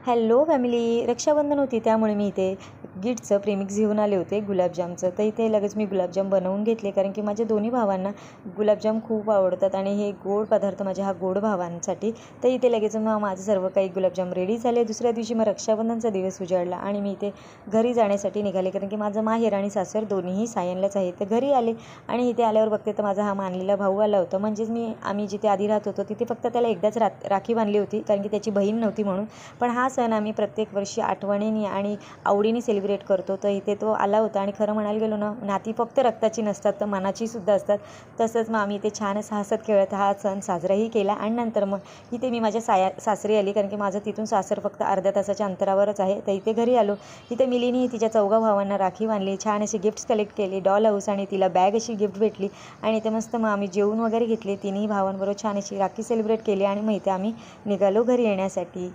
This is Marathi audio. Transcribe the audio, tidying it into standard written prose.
हॅलो फॅमिली, रक्षाबंधन होती त्यामुळे मी इथे गिफ्टचं प्रेमिक्स घेऊन आले होते गुलाबजामचं. तर इथे लगेच मी गुलाबजाम बनवून घेतले, कारण की माझ्या दोन्ही भावांना गुलाबजाम खूप आवडतात आणि हे गोड पदार्थ माझ्या गोड भावांसाठी. तर इथे लगेच मग माझं सर्व काही गुलाबजाम रेडी झाले. दुसऱ्या दिवशी मग रक्षाबंधनचा दिवस उजाडला आणि मी इथे घरी जाण्यासाठी निघाले, कारण की माझं माहेर आणि सासर दोन्हीही सायनलाच आहे. तर घरी आले आणि इथे आल्यावर बघते तर माझा हा मानलेला भाऊ आला होता. म्हणजेच आम्ही जिथे आधी राहत होतो तिथे फक्त त्याला एकदाच राखी बांधली होती, कारण की त्याची बहीण नव्हती म्हणून. पण हा सण आम्ही प्रत्येक वर्षी आठवणीने आणि आवडीने सेलिब्रेट करतो. तर इथे तो आला होता आणि खरं म्हणायला गेलो ना, नाती फक्त रक्ताची नसतात तर मनाची सुद्धा असतात. तसंच मग आम्ही इथे छान असं हसत खेळत हा सण साजराही केला. आणि नंतर मग इथे मी माझ्या सासरी आली, कारण की माझं तिथून सासर फक्त अर्ध्या तासाच्या अंतरावरच आहे. तर इथे घरी आलो. इथे मिलीनी तिच्या 4 भावांना राखी बांधली, छान असे गिफ्ट्स कलेक्ट केले, डॉल हाऊस आणि तिला बॅग अशी गिफ्ट भेटली. आणि इथे मस्त मग आम्ही जेवून वगैरे घेतले. तिन्ही भावांबरोबर छान अशी राखी सेलिब्रेट केली आणि मग इथे आम्ही निघालो घरी येण्यासाठी.